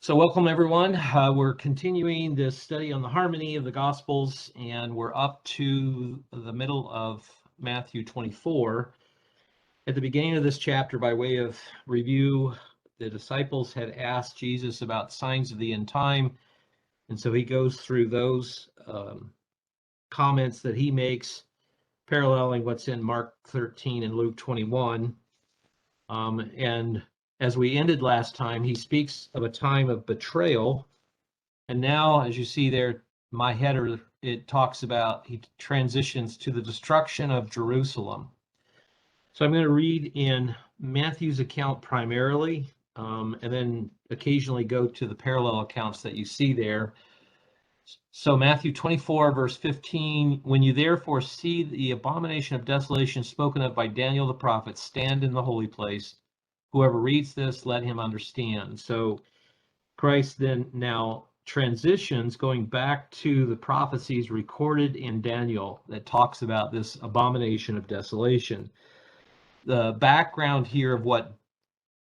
So welcome everyone. We're continuing this study on the harmony of the Gospels, and we're up to the middle of Matthew 24. At the beginning of this chapter, by way of review, the disciples had asked Jesus about signs of the end time, and so he goes through those comments that he makes, paralleling what's in Mark 13 and Luke 21. And as we ended last time, he speaks of a time of betrayal. And now, as you see there, my header, it talks about, he transitions to the destruction of Jerusalem. So I'm going to read in Matthew's account primarily, and then occasionally go to the parallel accounts that you see there. So Matthew 24, verse 15, when you therefore see the abomination of desolation spoken of by Daniel the prophet stand in the holy place, whoever reads this, let him understand. So Christ then now transitions, going back to the prophecies recorded in Daniel that talks about this abomination of desolation. The background here of what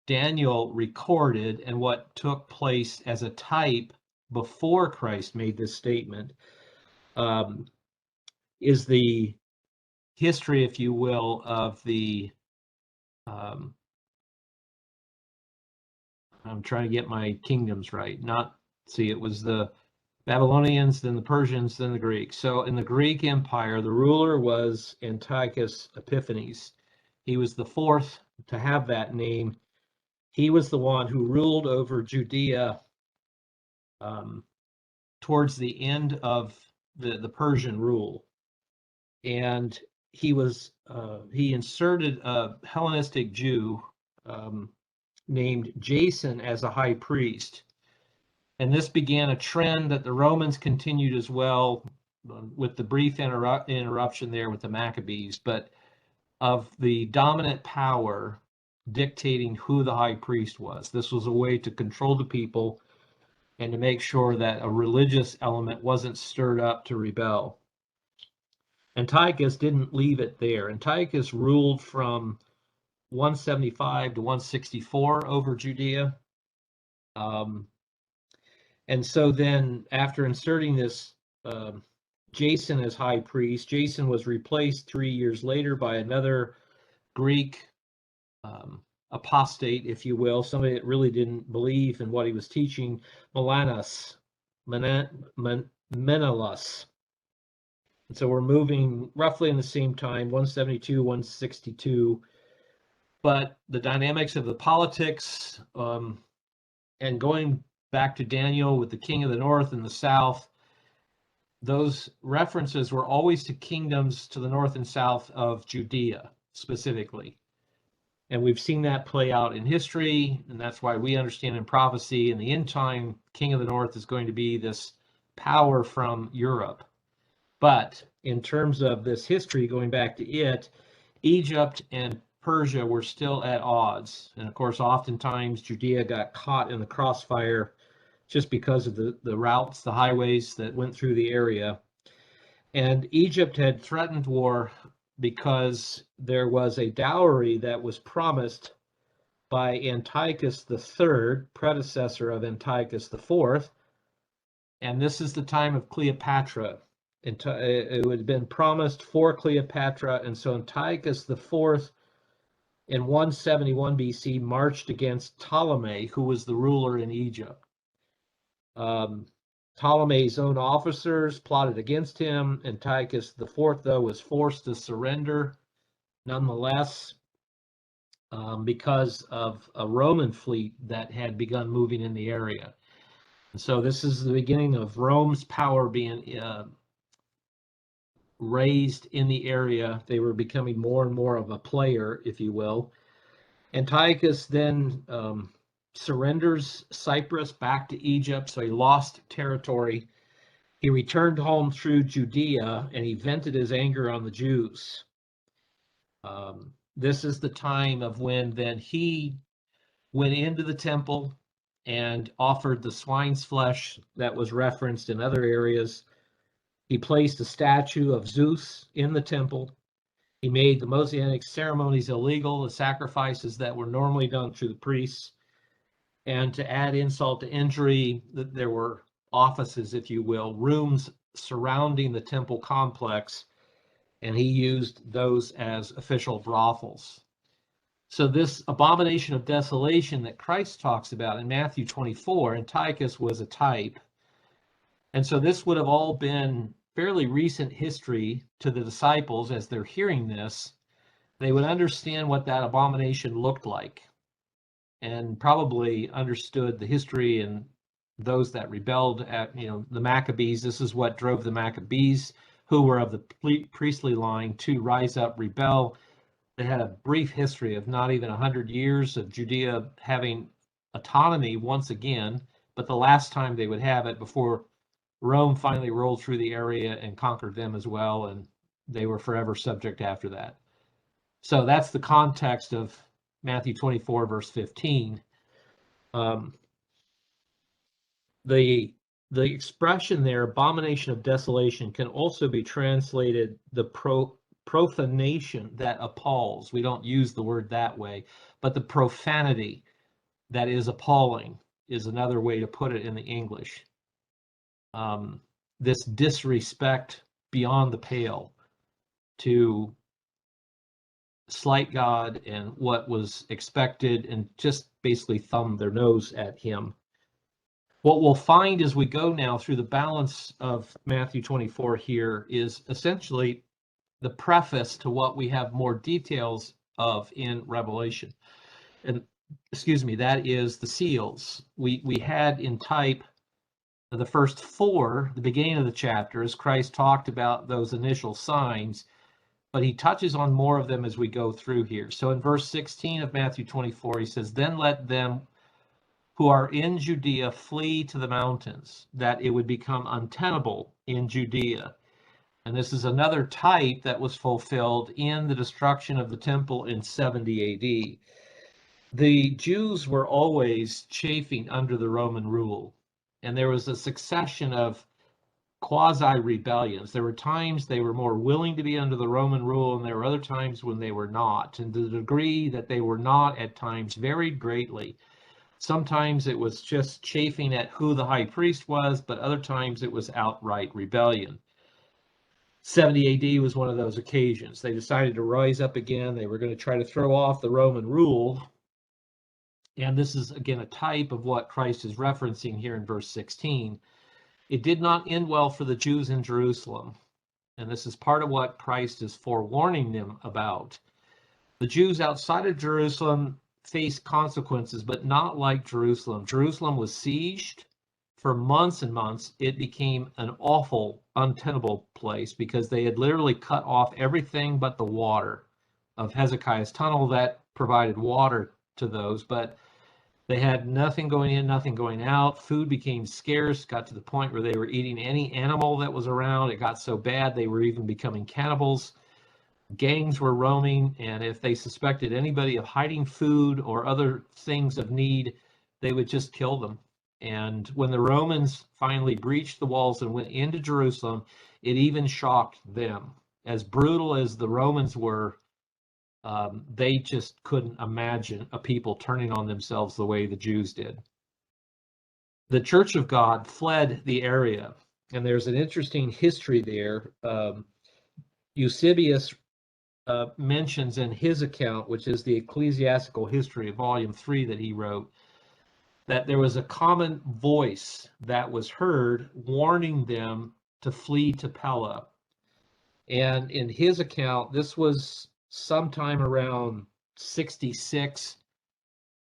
Daniel recorded and what took place as a type before Christ made this statement is the history, if you will, of the I'm trying to get my kingdoms right. It was the Babylonians, then the Persians, then the Greeks. So in the Greek Empire, the ruler was Antiochus Epiphanes. He was the fourth to have that name. He was the one who ruled over Judea towards the end of the Persian rule. And he inserted a Hellenistic Jew named Jason as a high priest. And this began a trend that the Romans continued as well, with the brief interruption there with the Maccabees, but of the dominant power dictating who the high priest was. This was a way to control the people and to make sure that a religious element wasn't stirred up to rebel. Antiochus didn't leave it there. Antiochus ruled from 175 to 164 over Judea. And so then after inserting this Jason as high priest, Jason was replaced 3 years later by another Greek apostate, if you will, somebody that really didn't believe in what he was teaching, Menelaus. And so we're moving roughly in the same time, 172, 162. But the dynamics of the politics and going back to Daniel with the king of the north and the south, those references were always to kingdoms to the north and south of Judea specifically. And we've seen that play out in history, and that's why we understand in prophecy in the end time, king of the north is going to be this power from Europe. But in terms of this history, going back to it, Egypt and Persia were still at odds. And of course, oftentimes Judea got caught in the crossfire just because of the routes, the highways that went through the area. And Egypt had threatened war because there was a dowry that was promised by Antiochus III, predecessor of Antiochus IV. And this is the time of Cleopatra. It had been promised for Cleopatra, and so Antiochus IV in 171 BC marched against Ptolemy, who was the ruler in Egypt. Ptolemy's own officers plotted against him. Antiochus IV, though, was forced to surrender nonetheless because of a Roman fleet that had begun moving in the area. And so this is the beginning of Rome's power being raised in the area. They were becoming more and more of a player, if you will. Antiochus then surrenders Cyprus back to Egypt, so he lost territory. He returned home through Judea, and he vented his anger on the Jews. This is the time of when then he went into the temple and offered the swine's flesh that was referenced in other areas. He placed a statue of Zeus in the temple. He made the Mosaic ceremonies illegal, the sacrifices that were normally done through the priests. And to add insult to injury, there were offices, if you will, rooms surrounding the temple complex, and he used those as official brothels. So this abomination of desolation that Christ talks about in Matthew 24, Antiochus was a type. And so this would have all been fairly recent history to the disciples as they're hearing this. They would understand what that abomination looked like and probably understood the history and those that rebelled at, the Maccabees. This is what drove the Maccabees, who were of the priestly line, to rise up, rebel. They had a brief history of not even 100 years of Judea having autonomy once again, but the last time they would have it before Rome finally rolled through the area and conquered them as well, and they were forever subject after that. So that's the context of Matthew 24, verse 15. The expression there, abomination of desolation, can also be translated the profanation that appalls. We don't use the word that way, but the profanity that is appalling is another way to put it in the English. This disrespect beyond the pale to slight God and what was expected, and just basically thumb their nose at him. What we'll find as we go now through the balance of Matthew 24 here is essentially the preface to what we have more details of in Revelation. And that is the seals. We had in type the first four, the beginning of the chapter, as Christ talked about those initial signs, but he touches on more of them as we go through here. So in verse 16 of Matthew 24, he says, "Then let them who are in Judea flee to the mountains, that it would become untenable in Judea." And this is another type that was fulfilled in the destruction of the temple in 70 AD. The Jews were always chafing under the Roman rule, and there was a succession of quasi-rebellions. There were times they were more willing to be under the Roman rule, and there were other times when they were not. And the degree that they were not at times varied greatly. Sometimes it was just chafing at who the high priest was, but other times it was outright rebellion. 70 AD was one of those occasions. They decided to rise up again. They were going to try to throw off the Roman rule. And this is, again, a type of what Christ is referencing here in verse 16. It did not end well for the Jews in Jerusalem. And this is part of what Christ is forewarning them about. The Jews outside of Jerusalem faced consequences, but not like Jerusalem. Jerusalem was sieged for months and months. It became an awful, untenable place because they had literally cut off everything but the water of Hezekiah's tunnel that provided water to those, but they had nothing going in, nothing going out. Food became scarce, got to the point where they were eating any animal that was around. It got so bad they were even becoming cannibals. Gangs were roaming, and if they suspected anybody of hiding food or other things of need, they would just kill them. And when the Romans finally breached the walls and went into Jerusalem, it even shocked them. As brutal as the Romans were, they just couldn't imagine a people turning on themselves the way the Jews did. The Church of God fled the area, and there's an interesting history there. Eusebius mentions in his account, which is the Ecclesiastical History, Volume 3 that he wrote, that there was a common voice that was heard warning them to flee to Pella. And in his account, this was sometime around 66.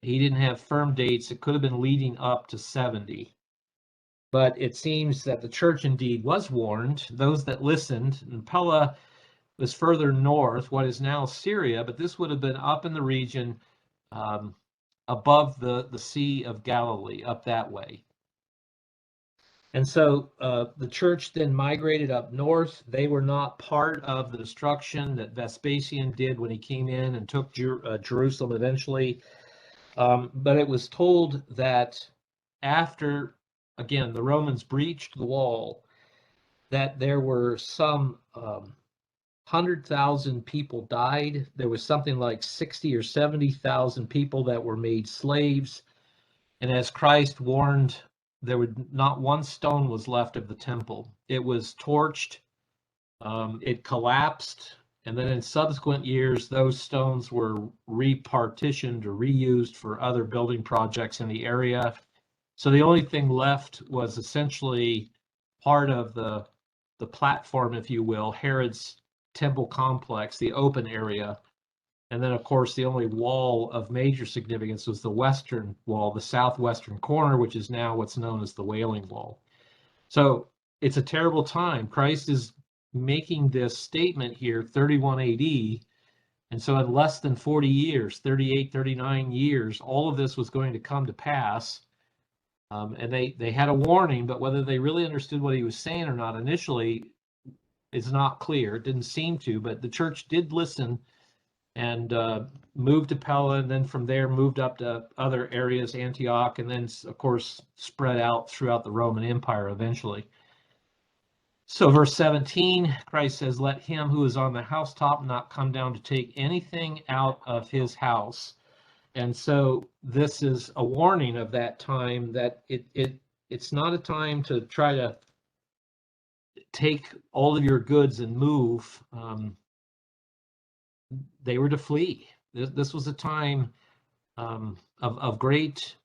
He didn't have firm dates. It could have been leading up to 70. But it seems that the church indeed was warned. Those that listened, and Pella was further north, what is now Syria, but this would have been up in the region above the Sea of Galilee, up that way. And so the church then migrated up north. They were not part of the destruction that Vespasian did when he came in and took Jerusalem eventually. But it was told that after, again, the Romans breached the wall, that there were some 100,000 people died. There was something like 60 or 70,000 people that were made slaves. And as Christ warned, there would not one stone was left of the temple. It was torched, it collapsed, and then in subsequent years, those stones were repartitioned or reused for other building projects in the area. So the only thing left was essentially part of the platform, if you will, Herod's temple complex, the open area. And then, of course, the only wall of major significance was the western wall, the southwestern corner, which is now what's known as the Wailing Wall. So it's a terrible time. Christ is making this statement here, 31 AD. And so in less than 40 years, 38, 39 years, all of this was going to come to pass. And they had a warning, but whether they really understood what he was saying or not initially is not clear. It didn't seem to, but the church did listen and moved to Pella, and then from there moved up to other areas, Antioch, and then, of course, spread out throughout the Roman Empire eventually. So verse 17, Christ says, "Let him who is on the housetop not come down to take anything out of his house." And so this is a warning of that time, that it's not a time to try to take all of your goods and move. They were to flee. This was a time of great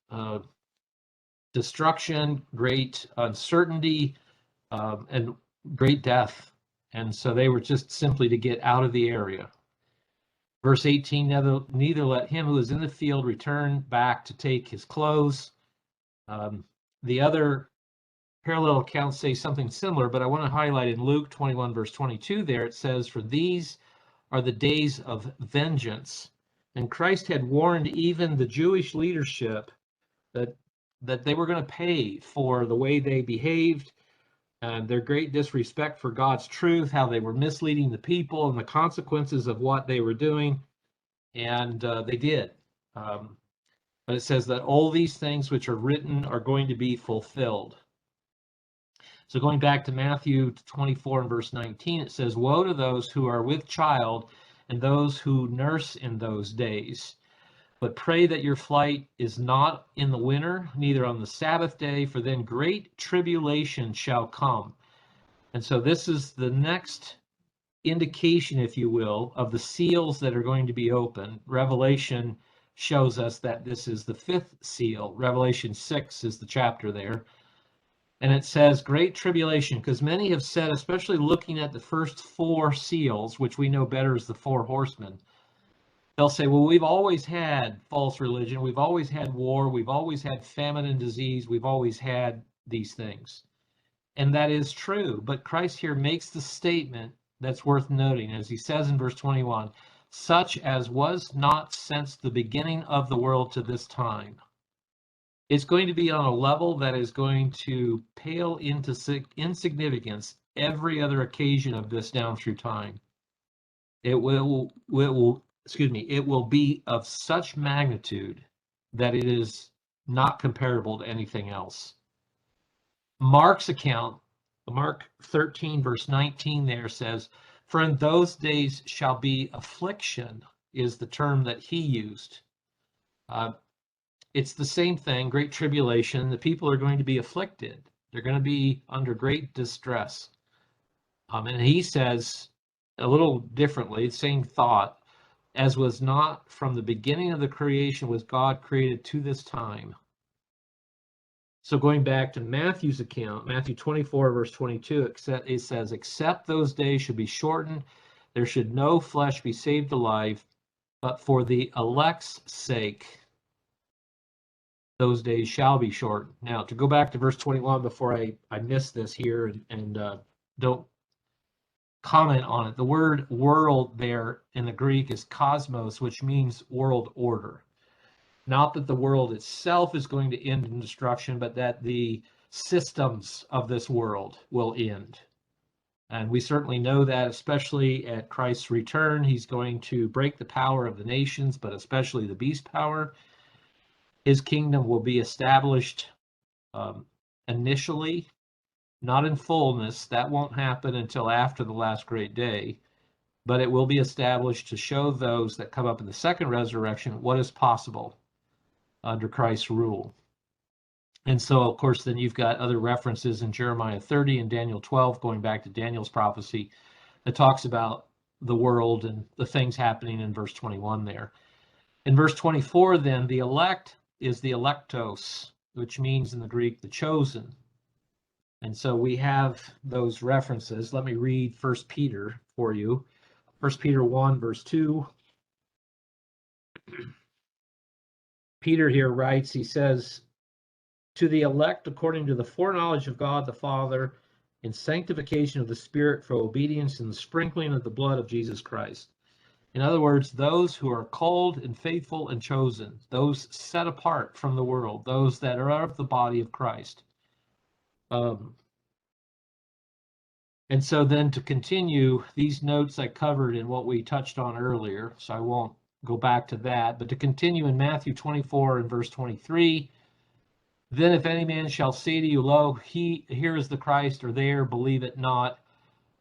destruction, great uncertainty, and great death. And so they were just simply to get out of the area. Verse 18, neither let him who is in the field return back to take his clothes. The other parallel accounts say something similar, but I want to highlight in Luke 21, verse 22 there, it says, "For these are the days of vengeance." And Christ had warned even the Jewish leadership that they were going to pay for the way they behaved, and their great disrespect for God's truth, how they were misleading the people, and the consequences of what they were doing. And they did. But it says that all these things which are written are going to be fulfilled. So going back to Matthew 24 and verse 19, it says, "Woe to those who are with child and those who nurse in those days. But pray that your flight is not in the winter, neither on the Sabbath day, for then great tribulation shall come." And so this is the next indication, if you will, of the seals that are going to be open. Revelation shows us that this is the fifth seal. Revelation 6 is the chapter there. And it says great tribulation, because many have said, especially looking at the first four seals, which we know better as the four horsemen, they'll say, well, we've always had false religion, we've always had war, we've always had famine and disease, we've always had these things. And that is true, but Christ here makes the statement that's worth noting, as he says in verse 21, "Such as was not since the beginning of the world to this time." It's going to be on a level that is going to pale into insignificance every other occasion of this down through time. It will be of such magnitude that it is not comparable to anything else. Mark's account, Mark 13, verse 19 there says, "For in those days shall be affliction," is the term that he used. It's the same thing, great tribulation. The people are going to be afflicted. They're going to be under great distress. And he says a little differently, same thought, "As was not from the beginning of the creation was God created to this time." So going back to Matthew's account, Matthew 24, verse 22, it says, "Except those days should be shortened, there should no flesh be saved alive, but for the elect's sake, those days shall be shortened." Now, to go back to verse 21 before I miss this here and don't comment on it, the word world there in the Greek is cosmos, which means world order. Not that the world itself is going to end in destruction, but that the systems of this world will end. And we certainly know that, especially at Christ's return, he's going to break the power of the nations, but especially the beast power. His kingdom will be established initially, not in fullness. That won't happen until after the last great day, but it will be established to show those that come up in the second resurrection what is possible under Christ's rule. And so, of course, then you've got other references in Jeremiah 30 and Daniel 12, going back to Daniel's prophecy, that talks about the world and the things happening in verse 21 there. In verse 24, then, the elect is the electos, which means in the Greek, the chosen. And so we have those references. Let me read 1 Peter for you. 1 Peter 1, verse 2. Peter here writes, he says, to the elect according to the foreknowledge of God the Father, in sanctification of the Spirit for obedience and the sprinkling of the blood of Jesus Christ. In other words, those who are called and faithful and chosen, those set apart from the world, those that are of the body of Christ. And so then to continue, these notes I covered in what we touched on earlier, so I won't go back to that, but to continue in Matthew 24 and verse 23, then if any man shall say to you, lo, here is the Christ, or there, believe it not.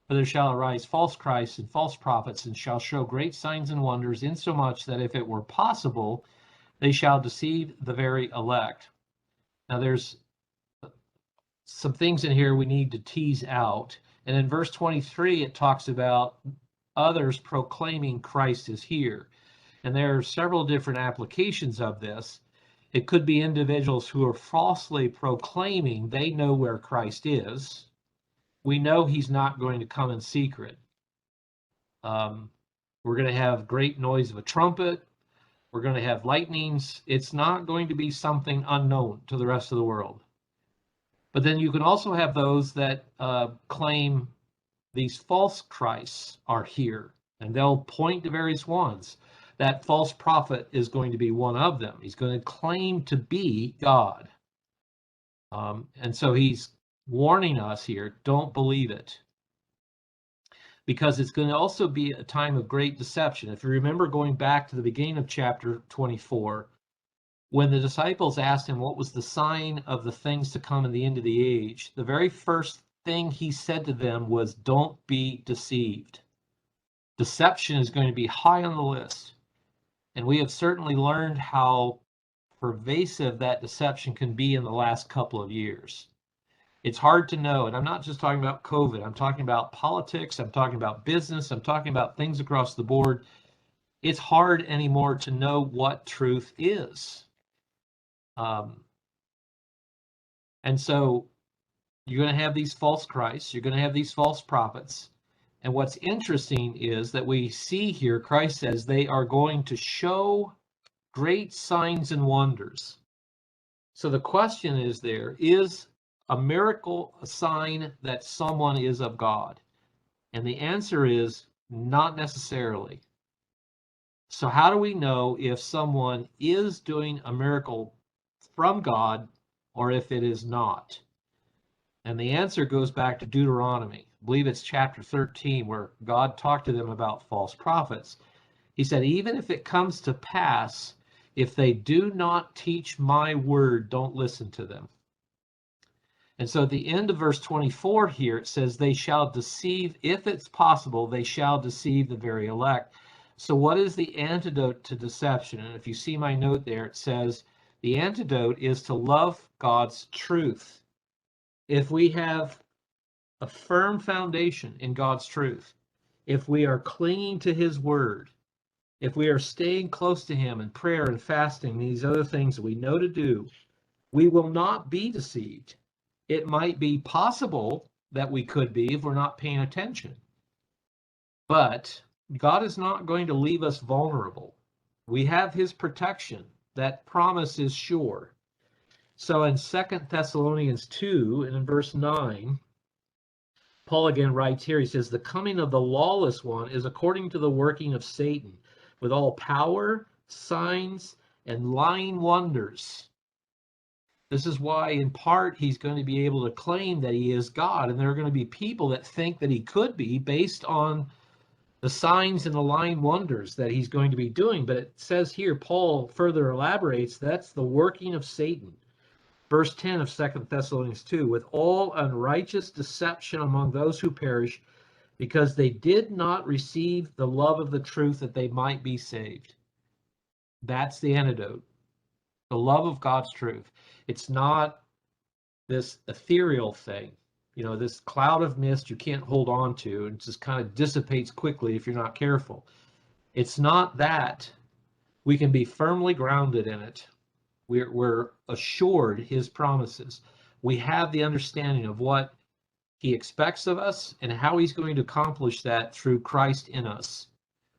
For there shall arise false Christs and false prophets, and shall show great signs and wonders, insomuch that if it were possible, they shall deceive the very elect. Now there's some things in here we need to tease out. And in verse 23, it talks about others proclaiming Christ is here. And there are several different applications of this. It could be individuals who are falsely proclaiming they know where Christ is. We know he's not going to come in secret. We're going to have great noise of a trumpet. We're going to have lightnings. It's not going to be something unknown to the rest of the world. But then you can also have those that claim these false Christs are here, and they'll point to various ones. That false prophet is going to be one of them. He's going to claim to be God. And so he's warning us here, don't believe it. Because it's going to also be a time of great deception. If you remember going back to the beginning of chapter 24, when the disciples asked him what was the sign of the things to come in the end of the age, the very first thing he said to them was, don't be deceived. Deception is going to be high on the list. And we have certainly learned how pervasive that deception can be in the last couple of years. It's hard to know, and I'm not just talking about COVID. I'm talking about politics. I'm talking about business. I'm talking about things across the board. It's hard anymore to know what truth is. And so you're going to have these false Christs. You're going to have these false prophets. And what's interesting is that we see here, Christ says they are going to show great signs and wonders. So the question is there, is a miracle a sign that someone is of God? And the answer is not necessarily. So how do we know if someone is doing a miracle from God or if it is not? And the answer goes back to Deuteronomy. I believe it's chapter 13, where God talked to them about false prophets. He said, even if it comes to pass, if they do not teach my word, don't listen to them. And so at the end of verse 24 here, it says, they shall deceive, if it's possible, they shall deceive the very elect. So what is the antidote to deception? And if you see my note there, it says, the antidote is to love God's truth. If we have a firm foundation in God's truth, if we are clinging to his word, if we are staying close to him in prayer and fasting, these other things that we know to do, we will not be deceived. It might be possible that we could be if we're not paying attention. But God is not going to leave us vulnerable. We have his protection. That promise is sure. So in 2 Thessalonians 2, and in verse 9, Paul again writes here, he says, the coming of the lawless one is according to the working of Satan, with all power, signs, and lying wonders. This is why, in part, he's going to be able to claim that he is God, and there are going to be people that think that he could be based on the signs and the lying wonders that he's going to be doing. But it says here, Paul further elaborates, that's the working of Satan. Verse 10 of 2 Thessalonians 2, with all unrighteous deception among those who perish, because they did not receive the love of the truth that they might be saved. That's the antidote. The love of God's truth. It's not this ethereal thing, this cloud of mist you can't hold on to, and just kind of dissipates quickly if you're not careful. It's not that. We can be firmly grounded in it. We're assured his promises. We have the understanding of what he expects of us and how he's going to accomplish that through Christ in us.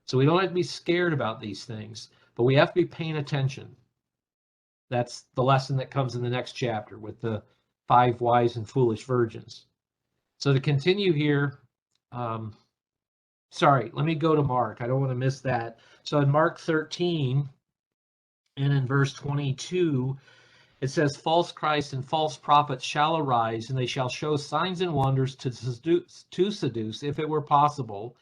So we don't have to be scared about these things, but we have to be paying attention. That's the lesson that comes in the next chapter with the 5 wise and foolish virgins. So to continue here, sorry, let me go to Mark. I don't want to miss that. So in Mark 13 and in verse 22, it says, false Christ and false prophets shall arise, and they shall show signs and wonders to seduce, if it were possible,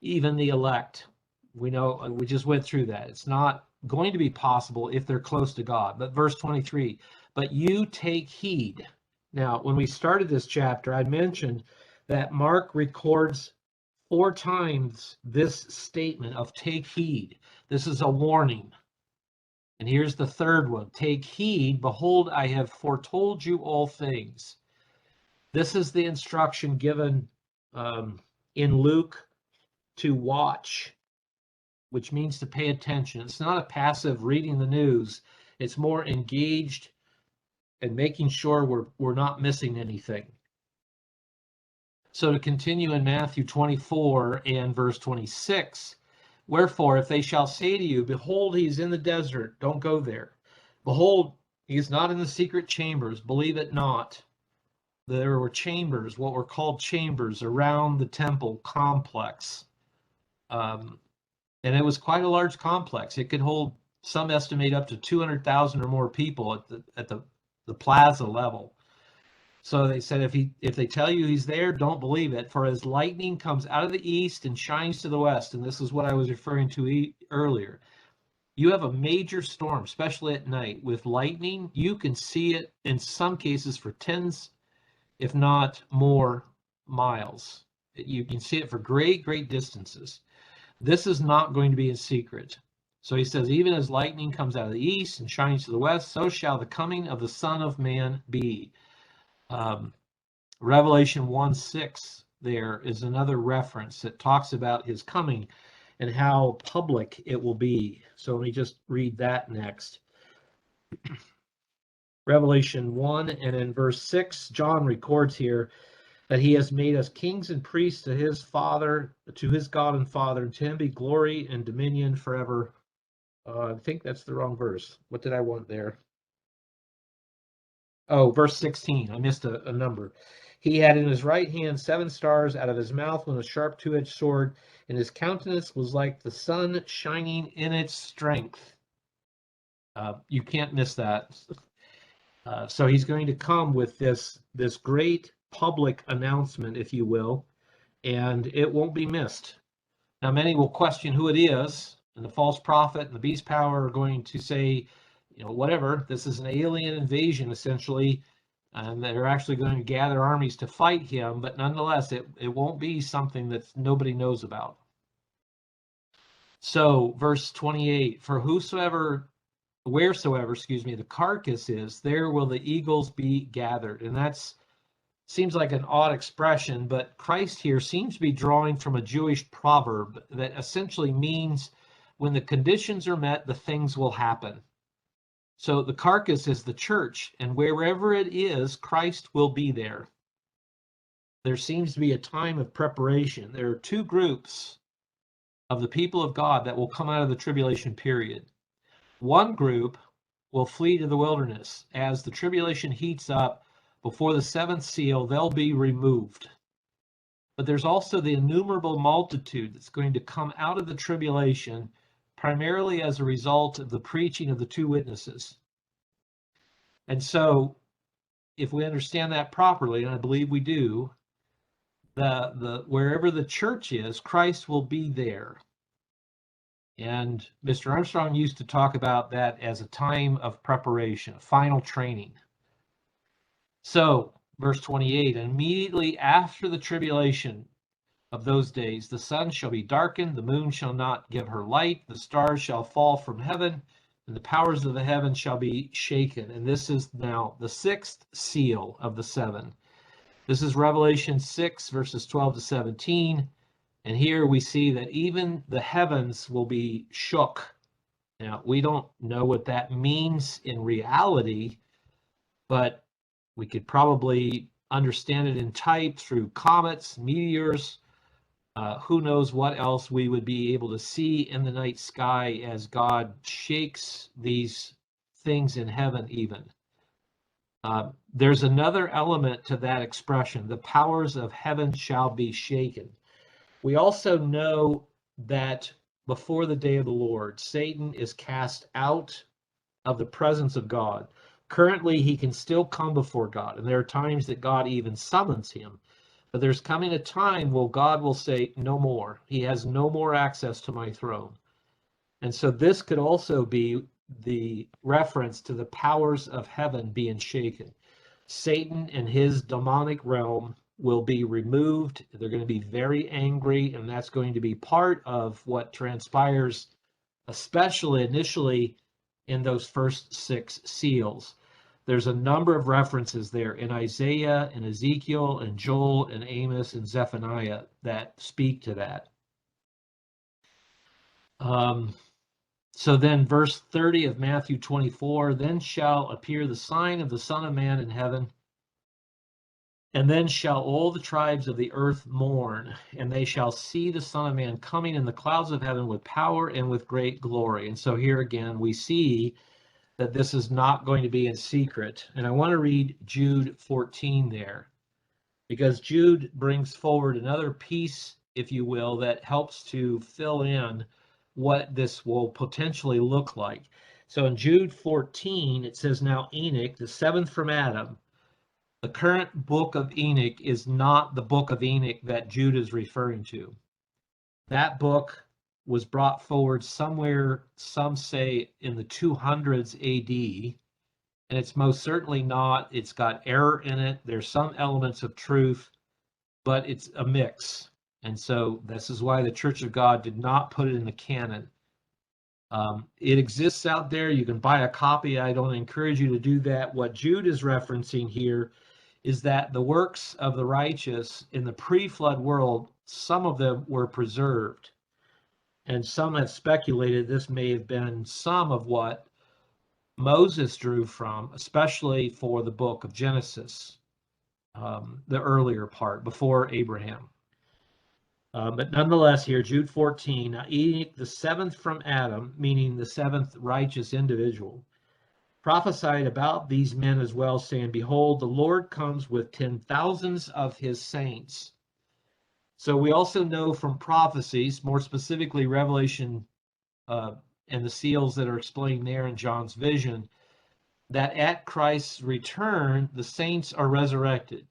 even the elect. We know, we just went through that. It's not going to be possible if they're close to God. But verse 23, but you take heed. Now, when we started this chapter, I mentioned that Mark records 4 times this statement of take heed. This is a warning. And here's the third one. Take heed, behold, I have foretold you all things. This is the instruction given in Luke to watch, which means to pay attention. It's not a passive reading the news. It's more engaged and making sure we're not missing anything. So to continue in Matthew 24 and verse 26, wherefore, if they shall say to you, behold, he is in the desert, don't go there. Behold, he is not in the secret chambers, believe it not. There were chambers, what were called chambers, around the temple complex. And it was quite a large complex. It could hold, some estimate, up to 200,000 or more people at the plaza level. So they said, if they tell you he's there, don't believe it. For as lightning comes out of the east and shines to the west, and this is what I was referring to earlier. You have a major storm, especially at night, with lightning. You can see it in some cases for tens, if not more, miles. You can see it for great, great distances. This is not going to be in secret. So he says, even as lightning comes out of the east and shines to the west, so shall the coming of the Son of Man be. Revelation 1:6 there is another reference that talks about his coming and how public it will be. So let me just read that next. Revelation 1 and in verse 6, John records here that he has made us kings and priests to his Father, to his God and Father, and to him be glory and dominion forever. I think that's the wrong verse. What did I want there? Oh, verse 16. I missed a number. He had in his right hand 7 stars, out of his mouth went a sharp 2-edged sword, and his countenance was like the sun shining in its strength. You can't miss that. So he's going to come with this great public announcement, if you will, and it won't be missed. Now, many will question who it is, and the false prophet and the beast power are going to say, whatever, this is an alien invasion, essentially, and they're actually going to gather armies to fight him, but nonetheless, it won't be something that nobody knows about. So, verse 28, for wheresoever, the carcass is, there will the eagles be gathered. And that's seems like an odd expression, but Christ here seems to be drawing from a Jewish proverb that essentially means when the conditions are met, the things will happen. So the carcass is the church, and wherever it is, Christ will be there. There seems to be a time of preparation. There are 2 groups of the people of God that will come out of the tribulation period. One group will flee to the wilderness. As the tribulation heats up, before the 7th seal, they'll be removed. But there's also the innumerable multitude that's going to come out of the tribulation, primarily as a result of the preaching of the 2 witnesses. And so, if we understand that properly, and I believe we do, wherever the church is, Christ will be there. And Mr. Armstrong used to talk about that as a time of preparation, a final training. So, verse 28, and immediately after the tribulation of those days, the sun shall be darkened, the moon shall not give her light, the stars shall fall from heaven, and the powers of the heavens shall be shaken. And this is now the sixth seal of the seven. This is Revelation 6, verses 12 to 17. And here we see that even the heavens will be shook. Now, we don't know what that means in reality, but we could probably understand it in type through comets, meteors. Who knows what else we would be able to see in the night sky as God shakes these things in heaven even. There's another element to that expression. The powers of heaven shall be shaken. We also know that before the day of the Lord, Satan is cast out of the presence of God. Currently, he can still come before God, and there are times that God even summons him. But there's coming a time where God will say, no more. He has no more access to my throne. And so this could also be the reference to the powers of heaven being shaken. Satan and his demonic realm will be removed. They're going to be very angry, and that's going to be part of what transpires, especially initially in those first six seals. There's a number of references there in Isaiah and Ezekiel and Joel and Amos and Zephaniah that speak to that. So then verse 30 of Matthew 24, then shall appear the sign of the Son of Man in heaven, and then shall all the tribes of the earth mourn, and they shall see the Son of Man coming in the clouds of heaven with power and with great glory. And so here again, we see that this is not going to be in secret. And I want to read Jude 14 there, because Jude brings forward another piece, if you will, that helps to fill in what this will potentially look like. So in Jude 14, it says, now Enoch, the seventh from Adam. The current book of Enoch is not the book of Enoch that Jude is referring to. That book was brought forward somewhere, some say in the 200s AD, and it's most certainly not. It's got error in it. There's some elements of truth, but it's a mix. And so this is why the Church of God did not put it in the canon. It exists out there. You can buy a copy. I don't encourage you to do that. What Jude is referencing here is that the works of the righteous in the pre-flood world, some of them were preserved. And some have speculated this may have been some of what Moses drew from, especially for the book of Genesis, the earlier part, before Abraham. But nonetheless, here, Jude 14, now Enoch, the seventh from Adam, meaning the seventh righteous individual, prophesied about these men as well, saying, behold, the Lord comes with 10,000s of his saints. So we also know from prophecies, more specifically Revelation and the seals that are explained there in John's vision, that at Christ's return, the saints are resurrected.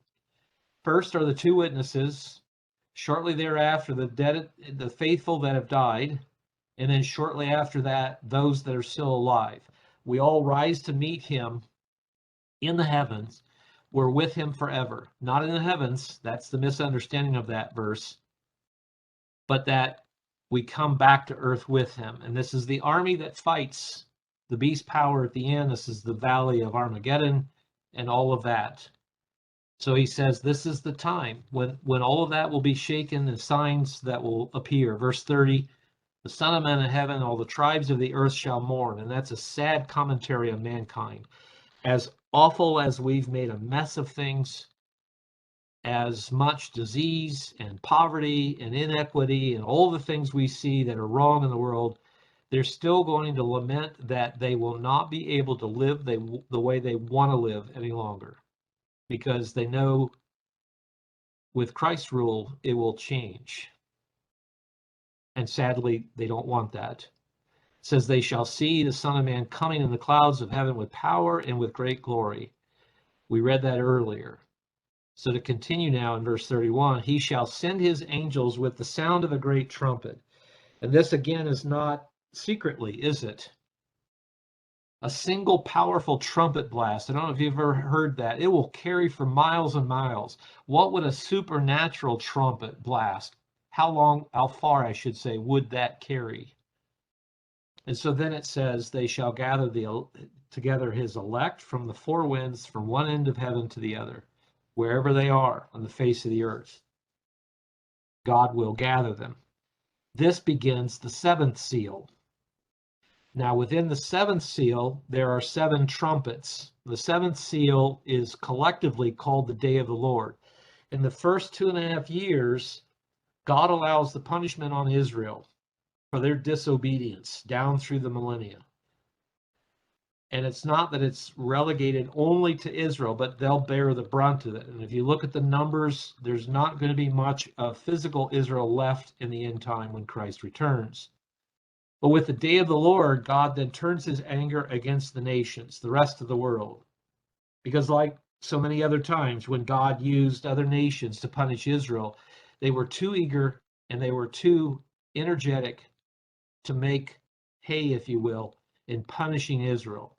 First are the two witnesses, shortly thereafter, the dead, the faithful that have died, and then shortly after that, those that are still alive. We all rise to meet him in the heavens. We're with him forever. Not in the heavens, that's the misunderstanding of that verse, but that we come back to earth with him. And this is the army that fights the beast power at the end. This is the valley of Armageddon and all of that. So he says this is the time when all of that will be shaken and signs that will appear. Verse 30, the Son of Man in heaven, all the tribes of the earth shall mourn. And that's a sad commentary on mankind. As awful as we've made a mess of things, as much disease and poverty and inequity and all the things we see that are wrong in the world, they're still going to lament that they will not be able to live the way they want to live any longer, because they know with Christ's rule, it will change. And sadly, they don't want that. It says, they shall see the Son of Man coming in the clouds of heaven with power and with great glory. We read that earlier. So to continue now in verse 31, he shall send his angels with the sound of a great trumpet. And this again is not secretly, is it? A single powerful trumpet blast. I don't know if you've ever heard that. It will carry for miles and miles. What would a supernatural trumpet blast? How far, I should say, would that carry? And so then it says, they shall gather together his elect from the four winds, from one end of heaven to the other, wherever they are on the face of the earth. God will gather them. This begins the seventh seal. Now, within the seventh seal, there are seven trumpets. The seventh seal is collectively called the Day of the Lord. In the first 2.5 years, God allows the punishment on Israel for their disobedience down through the millennia. And it's not that it's relegated only to Israel, but they'll bear the brunt of it. And if you look at the numbers, there's not going to be much of physical Israel left in the end time when Christ returns. But with the day of the Lord, God then turns his anger against the nations, the rest of the world. Because like so many other times when God used other nations to punish Israel, they were too eager and they were too energetic to make hay, if you will, in punishing Israel.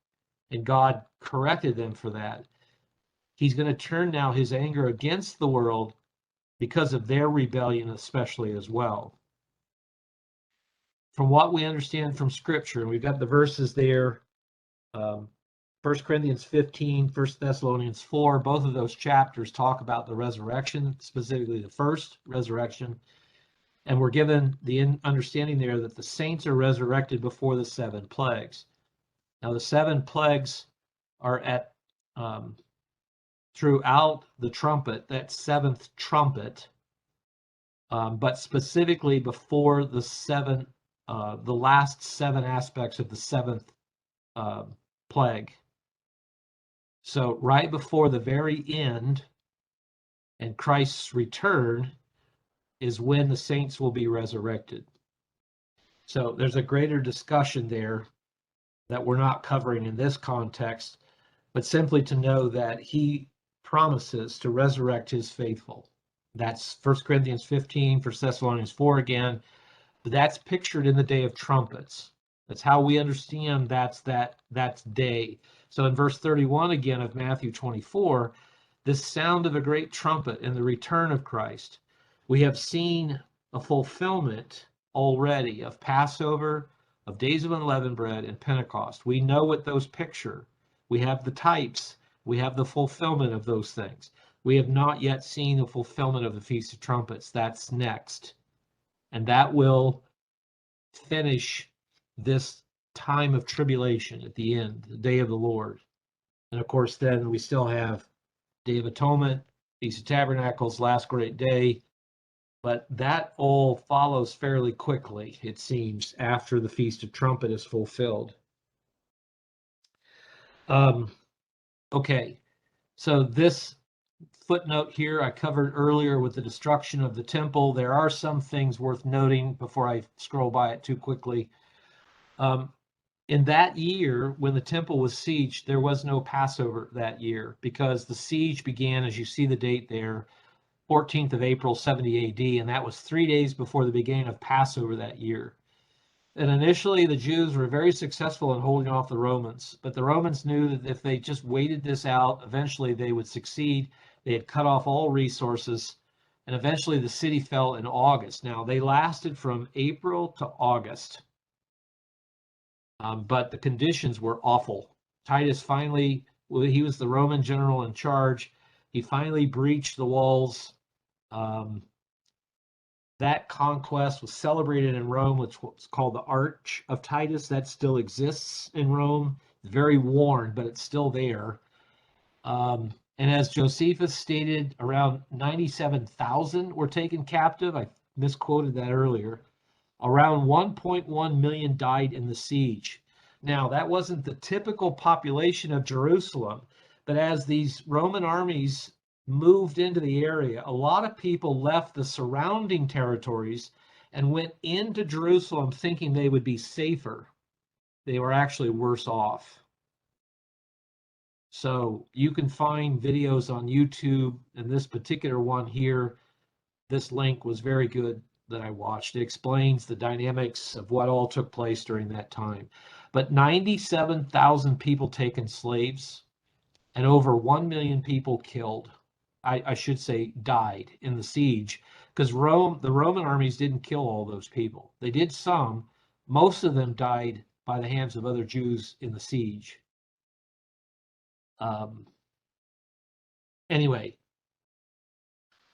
And God corrected them for that. He's going to turn now his anger against the world because of their rebellion, especially as well. From what we understand from Scripture, and we've got the verses there, 1 Corinthians 15, 1 Thessalonians 4, both of those chapters talk about the resurrection, specifically the first resurrection. And we're given the understanding there that the saints are resurrected before the seven plagues. Now, the seven plagues are at throughout the trumpet, that seventh trumpet, but specifically before the last seven aspects of the seventh plague. So right before the very end and Christ's return is when the saints will be resurrected. So there's a greater discussion there that we're not covering in this context, but simply to know that he promises to resurrect his faithful. That's 1 Corinthians 15, 1 Thessalonians 4 again. But that's pictured in the day of trumpets. That's how we understand that's day. So in verse 31 again of Matthew 24, this sound of a great trumpet and the return of Christ. We have seen a fulfillment already of Passover, of days of unleavened bread, and Pentecost. We know what those picture. We have the types. We have the fulfillment of those things. We have not yet seen the fulfillment of the Feast of Trumpets. That's next. And that will finish this time of tribulation at the end, the day of the Lord. And of course, then we still have Day of Atonement, Feast of Tabernacles, Last Great Day. But that all follows fairly quickly, it seems, after the Feast of Trumpet is fulfilled. Okay, so this footnote here I covered earlier with the destruction of the temple. There are some things worth noting before I scroll by it too quickly. In that year, when the temple was sieged, there was no Passover that year because the siege began, as you see the date there, 14th of April, 70 AD, and that was 3 days before the beginning of Passover that year. And initially, the Jews were very successful in holding off the Romans, but the Romans knew that if they just waited this out, eventually they would succeed. They had cut off all resources, and eventually the city fell in August. Now, they lasted from April to August, but the conditions were awful. Titus finally, he was the Roman general in charge. He finally breached the walls. That conquest was celebrated in Rome, which was called the Arch of Titus. That still exists in Rome. It's very worn, but it's still there. And as Josephus stated, around 97,000 were taken captive. I misquoted that earlier. Around 1.1 million died in the siege. Now, that wasn't the typical population of Jerusalem, but as these Roman armies moved into the area, a lot of people left the surrounding territories and went into Jerusalem thinking they would be safer. They were actually worse off. So you can find videos on YouTube, and this particular one here, this link was very good that I watched. It explains the dynamics of what all took place during that time. But 97,000 people taken slaves and over 1 million people killed. I should say died in the siege, because the Roman armies didn't kill all those people. They did some. Most of them died by the hands of other Jews in the siege. Anyway,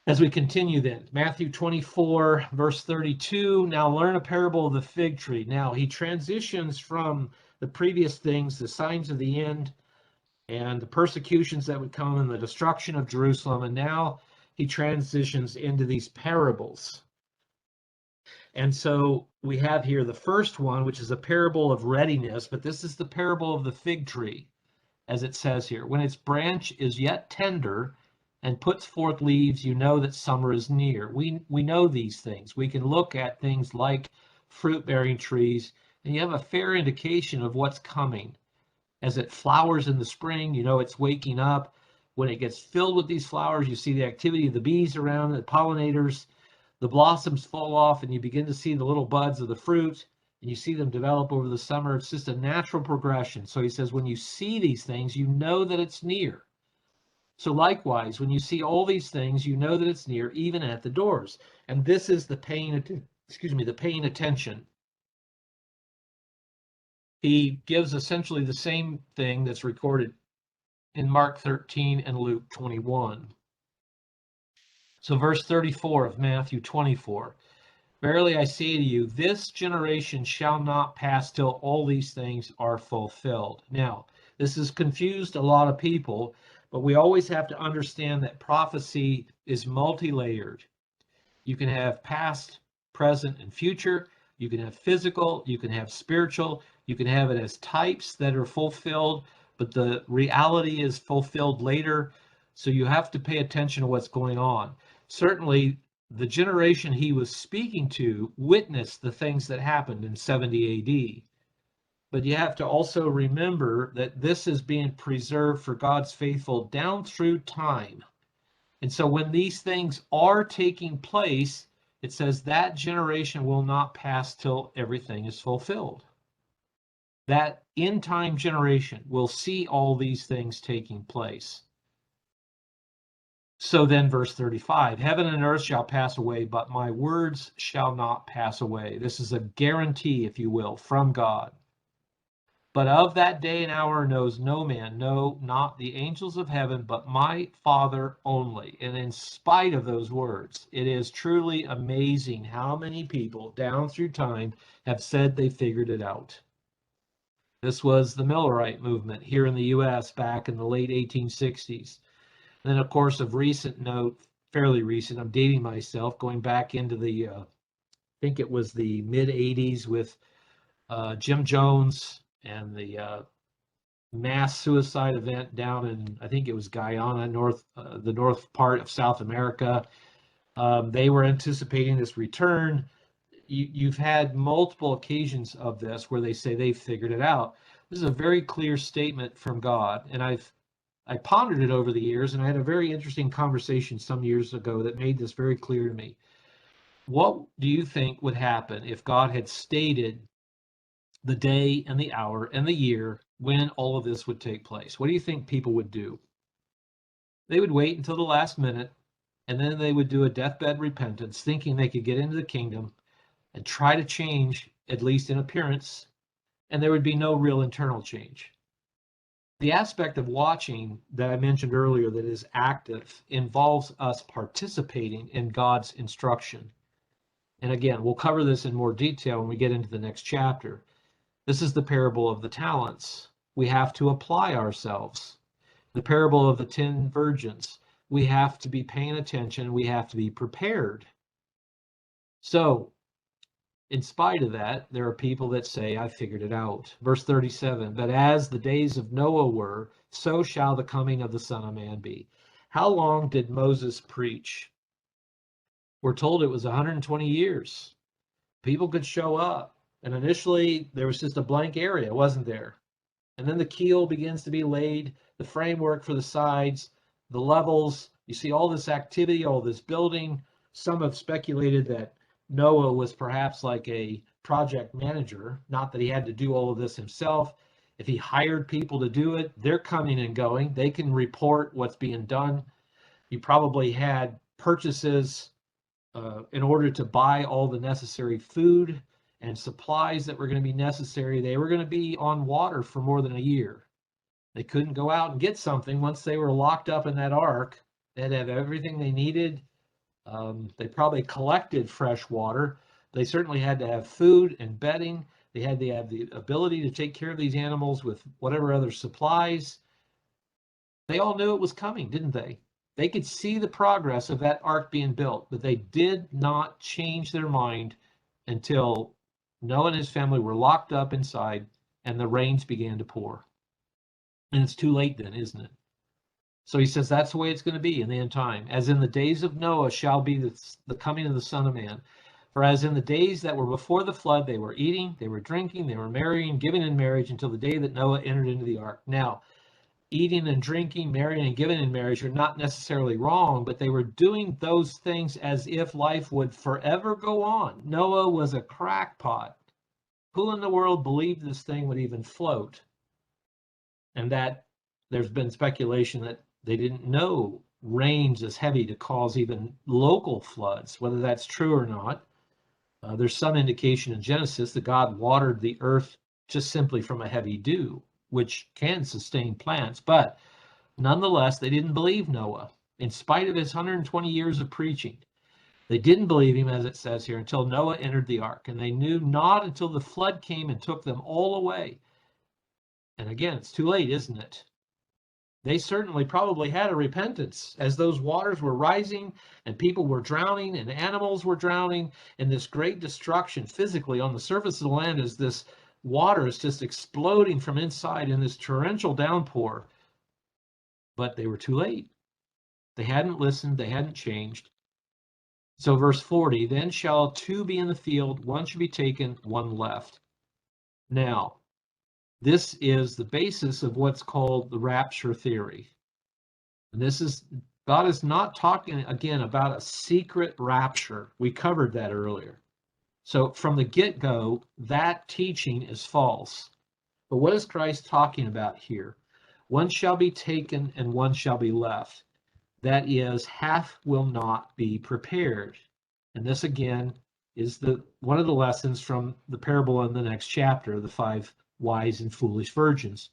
as we continue then, Matthew 24, verse 32, now learn a parable of the fig tree. Now he transitions from the previous things, the signs of the end, and the persecutions that would come and the destruction of Jerusalem, and now he transitions into these parables. And so we have here the first one, which is a parable of readiness, but this is the parable of the fig tree, as it says here. When its branch is yet tender and puts forth leaves, you know that summer is near. We know these things. We can look at things like fruit-bearing trees, and you have a fair indication of what's coming. As it flowers in the spring, you know it's waking up. When it gets filled with these flowers, you see the activity of the bees around, the pollinators. The blossoms fall off, and you begin to see the little buds of the fruit, and you see them develop over the summer. It's just a natural progression. So he says, when you see these things, you know that it's near. So likewise, when you see all these things, you know that it's near, even at the doors. And this is the paying attention. He gives essentially the same thing that's recorded in Mark 13 and Luke 21. So verse 34 of Matthew 24. Verily I say to you, this generation shall not pass till all these things are fulfilled. Now, this has confused a lot of people, but we always have to understand that prophecy is multi-layered. You can have past, present, and future. You can have physical, you can have spiritual, you can have it as types that are fulfilled, but the reality is fulfilled later. So you have to pay attention to what's going on. Certainly, the generation he was speaking to witnessed the things that happened in 70 AD. But you have to also remember that this is being preserved for God's faithful down through time. And so when these things are taking place, it says that generation will not pass till everything is fulfilled. That in time generation will see all these things taking place. So then verse 35, heaven and earth shall pass away, but my words shall not pass away. This is a guarantee, if you will, from God. But of that day and hour knows no man, no, not the angels of heaven, but my Father only. And in spite of those words, it is truly amazing how many people down through time have said they figured it out. This was the Millerite Movement here in the U.S. back in the late 1860s. And then, of course, of recent note, fairly recent, I'm dating myself, going back into the, I think it was the mid-'80s with Jim Jones and the mass suicide event down in, I think it was Guyana, the north part of South America. They were anticipating this return. You've had multiple occasions of this where they say they've figured it out. This is a very clear statement from God, and I pondered it over the years, and I had a very interesting conversation some years ago that made this very clear to me. What do you think would happen if God had stated the day and the hour and the year when all of this would take place? What do you think people would do? They would wait until the last minute, and then they would do a deathbed repentance, thinking they could get into the kingdom and try to change, at least in appearance, and there would be no real internal change. The aspect of watching that I mentioned earlier that is active involves us participating in God's instruction. And again, we'll cover this in more detail when we get into the next chapter. This is the parable of the talents. We have to apply ourselves. The parable of the 10 virgins. We have to be paying attention. We have to be prepared. So, in spite of that, there are people that say, I figured it out. Verse 37, but as the days of Noah were, so shall the coming of the Son of Man be. How long did Moses preach? We're told it was 120 years. People could show up. And initially, there was just a blank area, wasn't there? And then the keel begins to be laid, the framework for the sides, the levels. You see all this activity, all this building. Some have speculated that Noah was perhaps like a project manager, not that he had to do all of this himself. If he hired people to do it, they're coming and going. They can report what's being done. He probably had purchases in order to buy all the necessary food and supplies that were going to be necessary. They were going to be on water for more than a year. They couldn't go out and get something once they were locked up in that ark. They had to have everything they needed. They probably collected fresh water. They certainly had to have food and bedding. They had to have the ability to take care of these animals with whatever other supplies. They all knew it was coming, didn't they? They could see the progress of that ark being built, but they did not change their mind until Noah and his family were locked up inside and the rains began to pour. And it's too late then, isn't it? So he says that's the way it's going to be in the end time. As in the days of Noah shall be the coming of the Son of Man. For as in the days that were before the flood, they were eating, they were drinking, they were marrying, giving in marriage until the day that Noah entered into the ark. Now, eating and drinking, marrying and giving in marriage are not necessarily wrong, but they were doing those things as if life would forever go on. Noah was a crackpot. Who in the world believed this thing would even float? And that there's been speculation that they didn't know rains as heavy to cause even local floods. Whether that's true or not, there's some indication in Genesis that God watered the earth just simply from a heavy dew, which can sustain plants. But nonetheless, they didn't believe Noah, in spite of his 120 years of preaching. They didn't believe him, as it says here, until Noah entered the ark. And they knew not until the flood came and took them all away. And again, it's too late, isn't it? They certainly probably had a repentance as those waters were rising and people were drowning and animals were drowning, and this great destruction physically on the surface of the land as this water is just exploding from inside in this torrential downpour. But they were too late. They hadn't listened, they hadn't changed. So verse 40, then shall two be in the field, one shall be taken, one left. Now, this is the basis of what's called the Rapture Theory. And this is, God is not talking again about a secret rapture. We covered that earlier. So from the get-go, that teaching is false. But what is Christ talking about here? One shall be taken and one shall be left. That is, half will not be prepared. And this again is one of the lessons from the parable in the next chapter, the 5 wise and foolish virgins.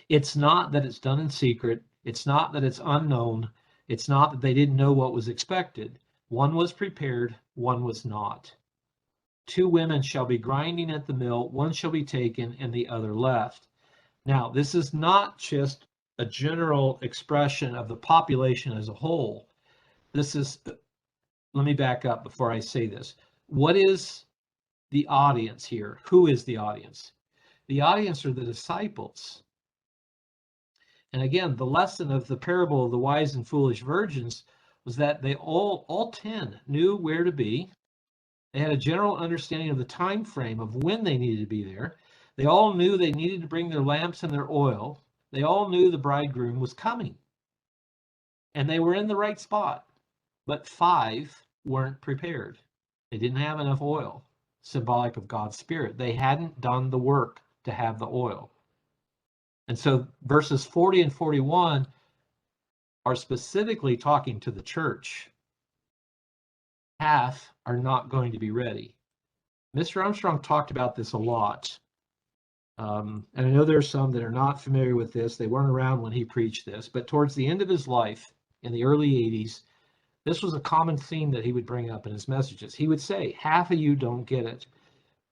It's not that it's done in secret. It's not that it's unknown. It's not that they didn't know what was expected. One was prepared, one was not. 2 women shall be grinding at the mill, one shall be taken and the other left. Now, this is not just a general expression of the population as a whole. This is, let me back up before I say this. What is the audience here? Who is the audience? The audience are the disciples. And again, the lesson of the parable of the wise and foolish virgins was that they all 10 knew where to be. They had a general understanding of the time frame of when they needed to be there. They all knew they needed to bring their lamps and their oil. They all knew the bridegroom was coming. And they were in the right spot. But 5 weren't prepared. They didn't have enough oil, symbolic of God's Spirit. They hadn't done the work to have the oil. And so verses 40 and 41 are specifically talking to the church. Half are not going to be ready. Mr. Armstrong talked about this a lot. And I know there are some that are not familiar with this. They weren't around when he preached this. But towards the end of his life, in the early 80s, this was a common theme that he would bring up in his messages. He would say, half of you don't get it.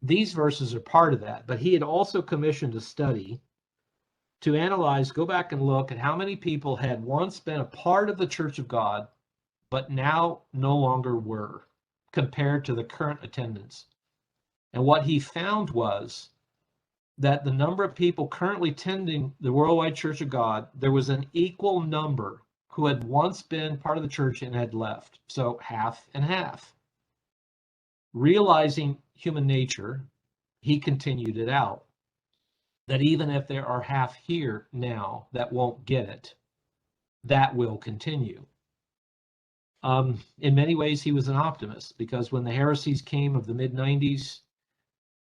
These verses are part of that. But he had also commissioned a study to analyze, go back and look at how many people had once been a part of the Church of God, but now no longer were, compared to the current attendance. And what he found was that the number of people currently attending the Worldwide Church of God, there was an equal number who had once been part of the church and had left. So half and half. Realizing human nature, he continued it out. That even if there are half here now that won't get it, that will continue. In many ways, he was an optimist, because when the heresies came of the mid-90s,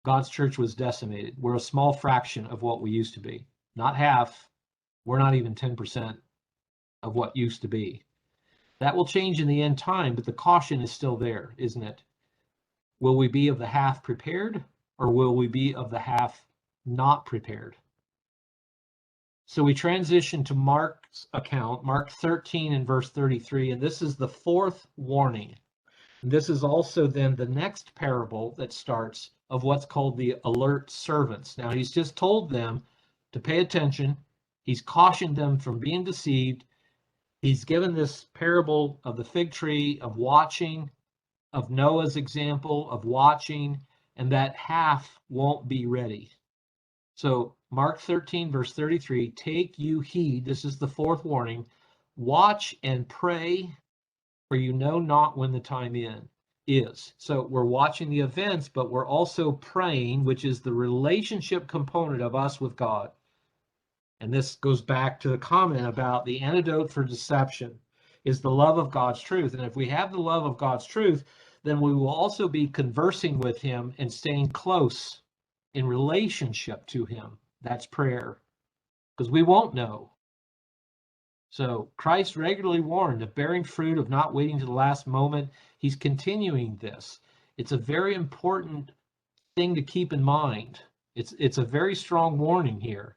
God's church was decimated. We're a small fraction of what we used to be. Not half. We're not even 10% of what used to be. That will change in the end time, but the caution is still there, isn't it? Will we be of the half prepared, or will we be of the half not prepared? So we transition to Mark's account, Mark 13 and verse 33, and this is the fourth warning. And this is also then the next parable that starts of what's called the alert servants. Now, he's just told them to pay attention. He's cautioned them from being deceived. He's given this parable of the fig tree, of watching, of Noah's example, of watching, and that half won't be ready. So Mark 13, verse 33, take you heed, this is the fourth warning, watch and pray, for you know not when the time is. So we're watching the events, but we're also praying, which is the relationship component of us with God. And this goes back to the comment about the antidote for deception is the love of God's truth. And if we have the love of God's truth, then we will also be conversing with him and staying close in relationship to him. That's prayer, because we won't know. So Christ regularly warned of bearing fruit, of not waiting to the last moment. He's continuing this. It's a very important thing to keep in mind. It's a very strong warning here.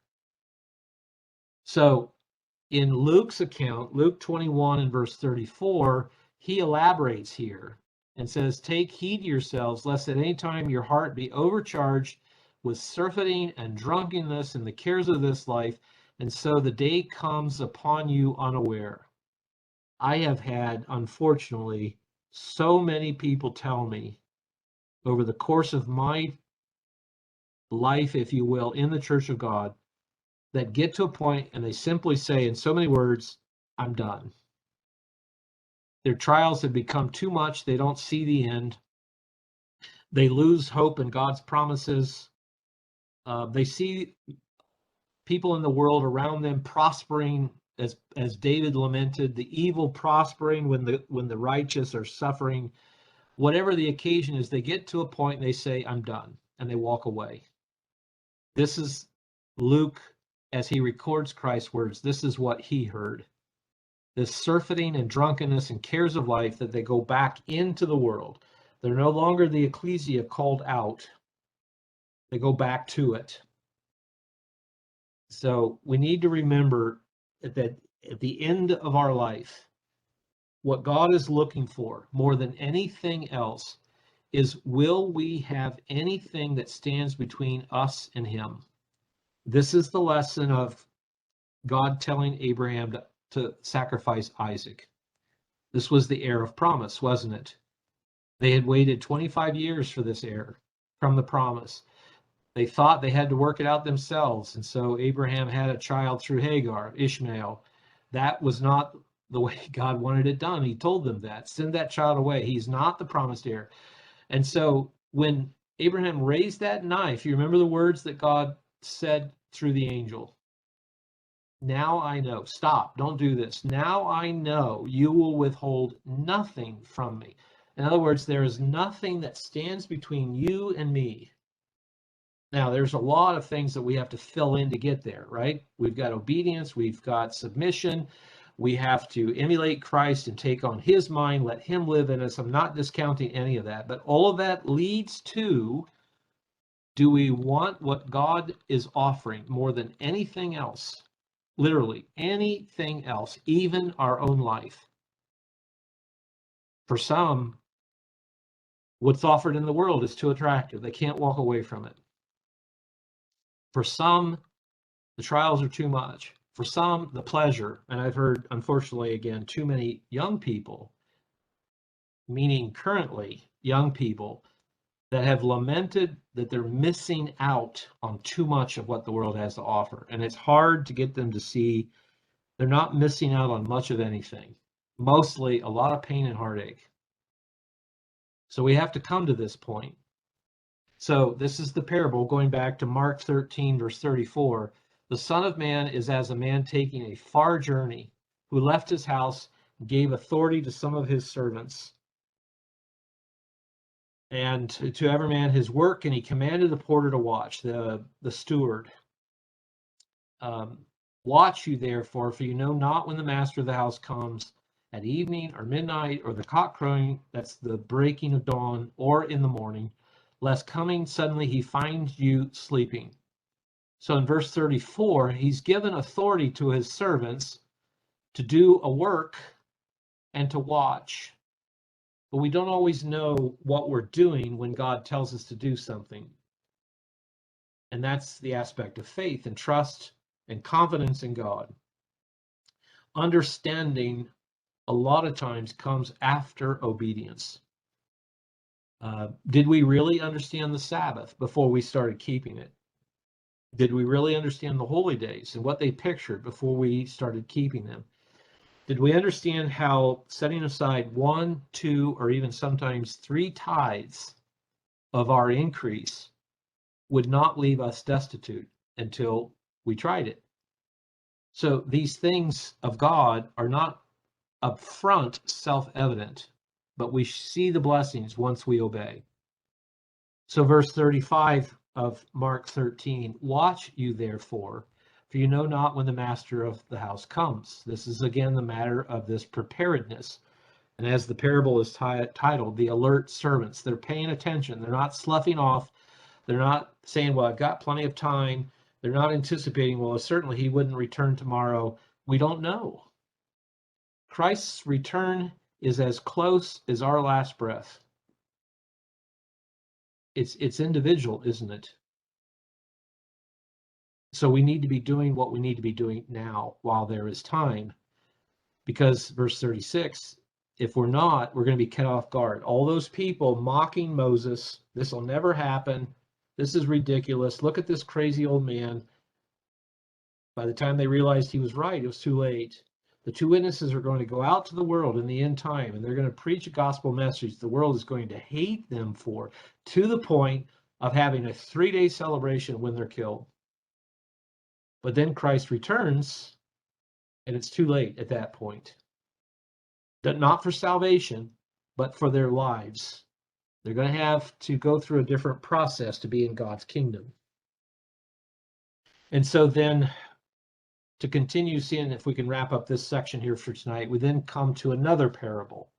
So in Luke's account, Luke 21 and verse 34, he elaborates here and says, take heed to yourselves, lest at any time your heart be overcharged with surfeiting and drunkenness and the cares of this life, and so the day comes upon you unaware. I have had, unfortunately, so many people tell me over the course of my life, if you will, in the Church of God, that get to a point and they simply say in so many words, I'm done. Their trials have become too much. They don't see the end. They lose hope in God's promises. They see people in the world around them prospering, as David lamented, the evil prospering when the righteous are suffering. Whatever the occasion is, they get to a point and they say, I'm done, and they walk away. This is Luke, as he records Christ's words, this is what he heard. This surfeiting and drunkenness and cares of life, that they go back into the world. They're no longer the ecclesia called out. They go back to it. So we need to remember that at the end of our life, what God is looking for more than anything else is, will we have anything that stands between us and him? This is the lesson of God telling Abraham to sacrifice Isaac. This was the heir of promise, wasn't it? They had waited 25 years for this heir from the promise. They thought they had to work it out themselves, and so Abraham had a child through Hagar, Ishmael. That was not the way God wanted it done. He told them that. Send that child away. He's not the promised heir. And so when Abraham raised that knife, you remember the words that God said through the angel. Now I know. Stop. Don't do this. Now I know you will withhold nothing from me. In other words, there is nothing that stands between you and me. Now, there's a lot of things that we have to fill in to get there, right? We've got obedience. We've got submission. We have to emulate Christ and take on his mind, let him live in us. I'm not discounting any of that, but all of that leads to, do we want what God is offering more than anything else? Literally anything else, even our own life. For some, what's offered in the world is too attractive. They can't walk away from it. For some, the trials are too much. For some, the pleasure. And I've heard, unfortunately, again, too many young people, meaning currently young people, that have lamented that they're missing out on too much of what the world has to offer. And it's hard to get them to see they're not missing out on much of anything. Mostly a lot of pain and heartache. So we have to come to this point. So this is the parable, going back to Mark 13, verse 34. The Son of Man is as a man taking a far journey, who left his house, gave authority to some of his servants, and to every man his work, and he commanded the porter to watch, the steward. Watch you therefore, for you know not when the master of the house comes, at evening or midnight, or the cock crowing, that's the breaking of dawn, or in the morning, lest coming suddenly he finds you sleeping. So in verse 34, he's given authority to his servants to do a work and to watch. But we don't always know what we're doing when God tells us to do something. And that's the aspect of faith and trust and confidence in God. Understanding a lot of times comes after obedience. Did we really understand the Sabbath before we started keeping it? Did we really understand the holy days and what they pictured before we started keeping them? Did we understand how setting aside 1, 2, or even sometimes 3 tithes of our increase would not leave us destitute until we tried it? So these things of God are not upfront self-evident, but we see the blessings once we obey. So verse 35 of Mark 13, watch you therefore, for you know not when the master of the house comes. This is again the matter of this preparedness. And as the parable is titled, the alert servants, they're paying attention. They're not sloughing off. They're not saying, well, I've got plenty of time. They're not anticipating, well, certainly he wouldn't return tomorrow. We don't know. Christ's return is as close as our last breath. It's individual, isn't it? So we need to be doing what we need to be doing now while there is time. Because verse 36, if we're not, we're going to be cut off guard. All those people mocking Moses, this will never happen. This is ridiculous. Look at this crazy old man. By the time they realized he was right, it was too late. The 2 witnesses are going to go out to the world in the end time, and they're going to preach a gospel message the world is going to hate them for, to the point of having a 3-day celebration when they're killed. But then Christ returns, and it's too late at that point. Not for salvation, but for their lives. They're going to have to go through a different process to be in God's kingdom. And so then, to continue seeing if we can wrap up this section here for tonight, we then come to another parable.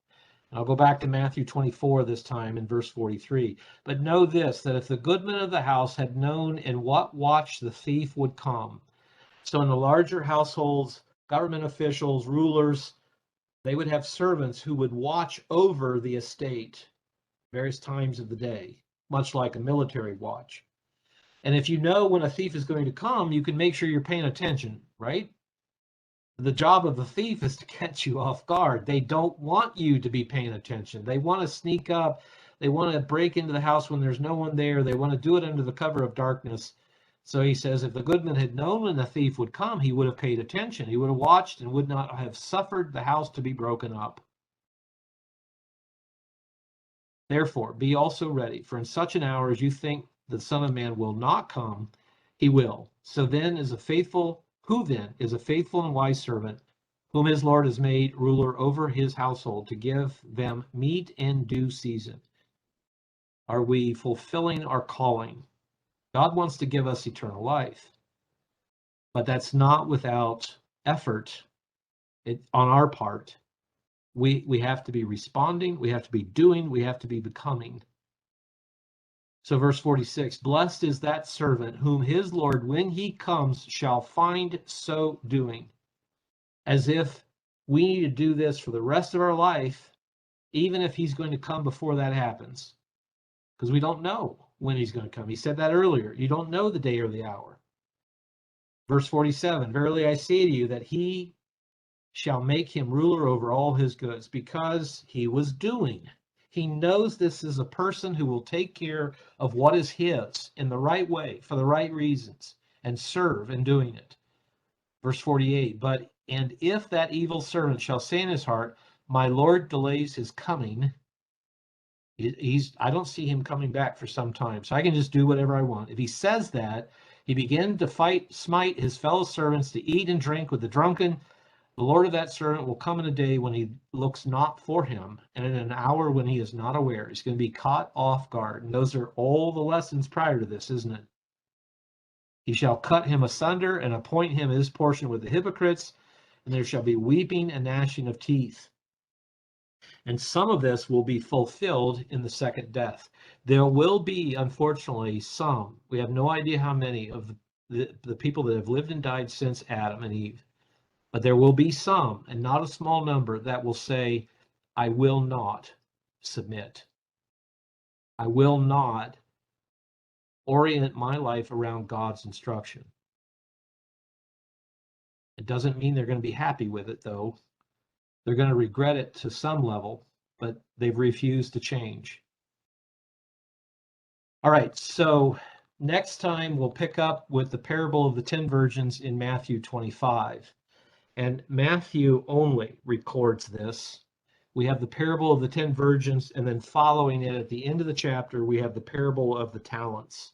And I'll go back to Matthew 24 this time in verse 43. But know this, that if the goodman of the house had known in what watch the thief would come. So in the larger households, government officials, rulers, they would have servants who would watch over the estate various times of the day, much like a military watch. And if you know when a thief is going to come, you can make sure you're paying attention, right? The job of the thief is to catch you off guard. They don't want you to be paying attention. They want to sneak up. They want to break into the house when there's no one there. They want to do it under the cover of darkness. So he says, if the goodman had known when the thief would come, he would have paid attention. He would have watched and would not have suffered the house to be broken up. Therefore, be also ready, for in such an hour as you think the Son of Man will not come, he will. So then is a faithful, who then is a faithful and wise servant, whom his Lord has made ruler over his household, to give them meat in due season? Are we fulfilling our calling? God wants to give us eternal life, but that's not without effort on our part. We have to be responding, we have to be doing, we have to be becoming. So verse 46, blessed is that servant whom his Lord, when he comes, shall find so doing. As if we need to do this for the rest of our life, even if he's going to come before that happens. Because we don't know when he's going to come. He said that earlier. You don't know the day or the hour. Verse 47, verily I say to you that he shall make him ruler over all his goods, because he was doing. He knows this is a person who will take care of what is his in the right way, for the right reasons, and serve in doing it. Verse 48, and if that evil servant shall say in his heart, my Lord delays his coming, I don't see him coming back for some time, so I can just do whatever I want. If he says that, he begin to smite his fellow servants to eat and drink with the drunken. The Lord of that servant will come in a day when he looks not for him, and in an hour when he is not aware. He's going to be caught off guard. And those are all the lessons prior to this, isn't it? He shall cut him asunder and appoint him his portion with the hypocrites, and there shall be weeping and gnashing of teeth. And some of this will be fulfilled in the second death. There will be, unfortunately, some, we have no idea how many of the people that have lived and died since Adam and Eve, but there will be some, and not a small number, that will say, I will not submit. I will not orient my life around God's instruction. It doesn't mean they're going to be happy with it, though. They're going to regret it to some level, but they've refused to change. All right, so next time we'll pick up with the parable of the 10 virgins in Matthew 25. And Matthew only records this. We have the parable of the 10 virgins, and then following it at the end of the chapter, we have the parable of the talents.